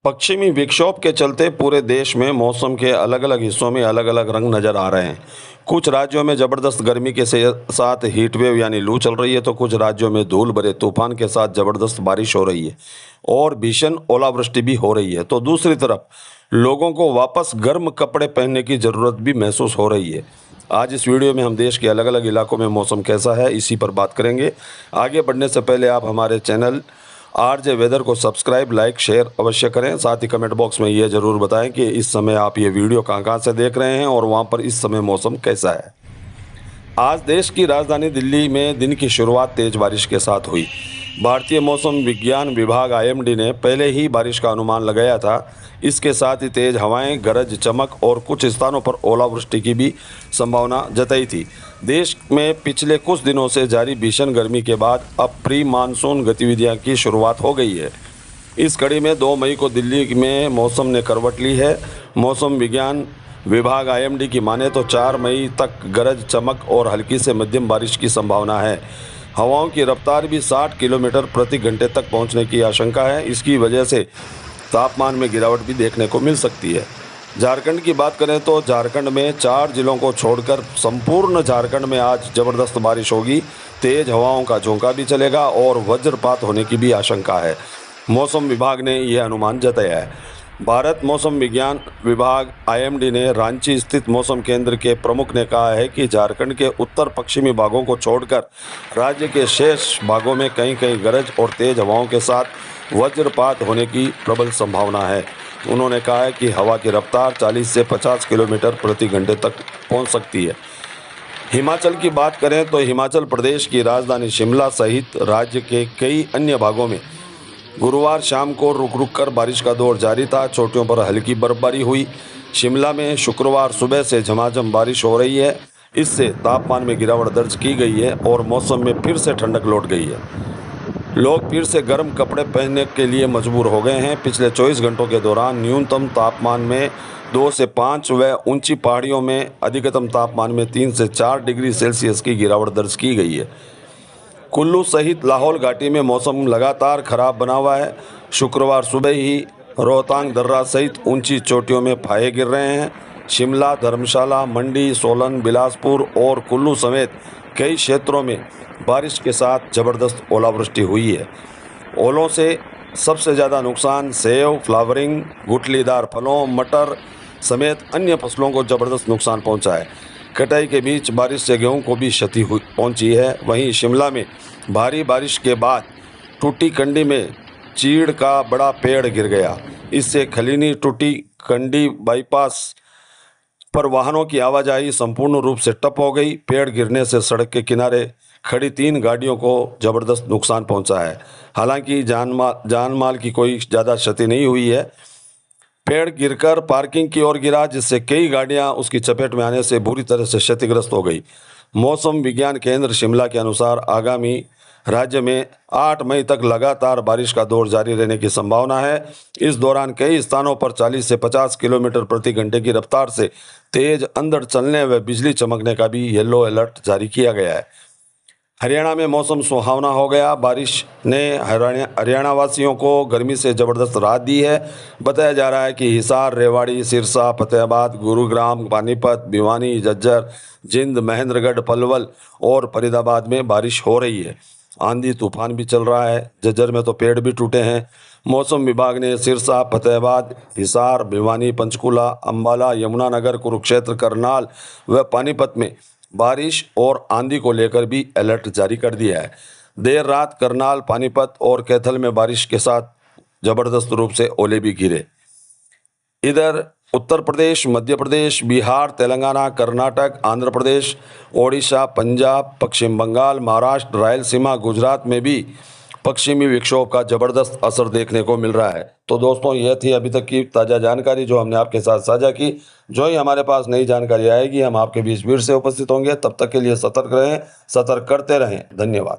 पश्चिमी विक्षोभ के चलते पूरे देश में मौसम के अलग अलग हिस्सों में अलग अलग रंग नज़र आ रहे हैं। कुछ राज्यों में ज़बरदस्त गर्मी के साथ हीट वेव यानी लू चल रही है, तो कुछ राज्यों में धूल भरे तूफान के साथ ज़बरदस्त बारिश हो रही है और भीषण ओलावृष्टि भी हो रही है। तो दूसरी तरफ लोगों को वापस गर्म कपड़े पहनने की ज़रूरत भी महसूस हो रही है। आज इस वीडियो में हम देश के अलग अलग इलाकों में मौसम कैसा है इसी पर बात करेंगे। आगे बढ़ने से पहले आप हमारे चैनल आरजे वेदर को सब्सक्राइब, लाइक, शेयर अवश्य करें। साथ ही कमेंट बॉक्स में ये ज़रूर बताएं कि इस समय आप ये वीडियो कहाँ से देख रहे हैं और वहाँ पर इस समय मौसम कैसा है। आज देश की राजधानी दिल्ली में दिन की शुरुआत तेज़ बारिश के साथ हुई। भारतीय मौसम विज्ञान विभाग IMD ने पहले ही बारिश का अनुमान लगाया था। इसके साथ ही तेज़ हवाएं, गरज चमक और कुछ स्थानों पर ओलावृष्टि की भी संभावना जताई थी। देश में पिछले कुछ दिनों से जारी भीषण गर्मी के बाद अब प्री मानसून गतिविधियां की शुरुआत हो गई है। इस कड़ी में 2 मई को दिल्ली में मौसम ने करवट ली है। मौसम विज्ञान विभाग IMD की माने तो 4 मई तक गरज चमक और हल्की से मध्यम बारिश की संभावना है। हवाओं की रफ्तार भी 60 किलोमीटर प्रति घंटे तक पहुंचने की आशंका है। इसकी वजह से तापमान में गिरावट भी देखने को मिल सकती है। झारखंड की बात करें तो झारखंड में 4 जिलों को छोड़कर संपूर्ण झारखंड में आज ज़बरदस्त बारिश होगी। तेज़ हवाओं का झोंका भी चलेगा और वज्रपात होने की भी आशंका है। मौसम विभाग ने यह अनुमान जताया है। भारत मौसम विज्ञान विभाग IMD ने रांची स्थित मौसम केंद्र के प्रमुख ने कहा है कि झारखंड के उत्तर पश्चिमी भागों को छोड़कर राज्य के शेष भागों में कहीं कहीं गरज और तेज़ हवाओं के साथ वज्रपात होने की प्रबल संभावना है। उन्होंने कहा है कि हवा की रफ्तार 40 से 50 किलोमीटर प्रति घंटे तक पहुंच सकती है। हिमाचल की बात करें तो हिमाचल प्रदेश की राजधानी शिमला सहित राज्य के कई अन्य भागों में गुरुवार शाम को रुक रुक कर बारिश का दौर जारी था। चोटियों पर हल्की बर्फबारी हुई। शिमला में शुक्रवार सुबह से झमाझम बारिश हो रही है। इससे तापमान में गिरावट दर्ज की गई है और मौसम में फिर से ठंडक लौट गई है। लोग फिर से गर्म कपड़े पहनने के लिए मजबूर हो गए हैं। पिछले 24 घंटों के दौरान न्यूनतम तापमान में 2 से 5 व ऊंची पहाड़ियों में अधिकतम तापमान में 3 से 4 डिग्री सेल्सियस की गिरावट दर्ज की गई है। कुल्लू सहित लाहौल घाटी में मौसम लगातार खराब बना हुआ है। शुक्रवार सुबह ही रोहतांग दर्रा सहित ऊंची चोटियों में फाहे गिर रहे हैं। शिमला, धर्मशाला, मंडी, सोलन, बिलासपुर और कुल्लू समेत कई क्षेत्रों में बारिश के साथ ज़बरदस्त ओलावृष्टि हुई है। ओलों से सबसे ज़्यादा नुकसान सेब, फ्लावरिंग, गुठलीदार फलों, मटर समेत अन्य फसलों को ज़बरदस्त नुकसान पहुंचा है। कटाई के बीच बारिश से गेहूं को भी क्षति पहुंची है। वहीं शिमला में भारी बारिश के बाद टूटी कंडी में चीड़ का बड़ा पेड़ गिर गया। इससे खलीनी टूटी कंडी बाईपास पर वाहनों की आवाजाही संपूर्ण रूप से ठप हो गई। पेड़ गिरने से सड़क के किनारे खड़ी 3 गाड़ियों को ज़बरदस्त नुकसान पहुंचा है। हालांकि जान माल की कोई ज़्यादा क्षति नहीं हुई है। पेड़ गिरकर पार्किंग की ओर गिरा, जिससे कई गाड़ियां उसकी चपेट में आने से बुरी तरह से क्षतिग्रस्त हो गई। मौसम विज्ञान केंद्र शिमला के अनुसार आगामी राज्य में 8 मई तक लगातार बारिश का दौर जारी रहने की संभावना है। इस दौरान कई स्थानों पर 40 से 50 किलोमीटर प्रति घंटे की रफ्तार से तेज अंधड़ चलने व बिजली चमकने का भी येलो अलर्ट जारी किया गया है। हरियाणा में मौसम सुहावना हो गया। बारिश ने हरियाणा वासियों को गर्मी से ज़बरदस्त राहत दी है। बताया जा रहा है कि हिसार, रेवाड़ी, सिरसा, फतेहाबाद, गुरुग्राम, पानीपत, भिवानी, झज्जर, जिंद, महेंद्रगढ़, पलवल और फरीदाबाद में बारिश हो रही है। आंधी तूफान भी चल रहा है। झज्जर में तो पेड़ भी टूटे हैं। मौसम विभाग ने सिरसा, फतेहाबाद, हिसार, भिवानी, पंचकूला, अंबाला, यमुनानगर, कुरुक्षेत्र, करनाल व पानीपत में बारिश और आंधी को लेकर भी अलर्ट जारी कर दिया है। देर रात करनाल, पानीपत और कैथल में बारिश के साथ जबरदस्त रूप से ओले भी गिरे। इधर उत्तर प्रदेश, मध्य प्रदेश, बिहार, तेलंगाना, कर्नाटक, आंध्र प्रदेश, ओडिशा, पंजाब, पश्चिम बंगाल, महाराष्ट्र, रायलसीमा, गुजरात में भी पश्चिमी विक्षोभ का ज़बरदस्त असर देखने को मिल रहा है। तो दोस्तों, यह थी अभी तक की ताज़ा जानकारी जो हमने आपके साथ साझा की। जो ही हमारे पास नई जानकारी आएगी हम आपके बीच फिर से उपस्थित होंगे। तब तक के लिए सतर्क रहें, सतर्क करते रहें। धन्यवाद।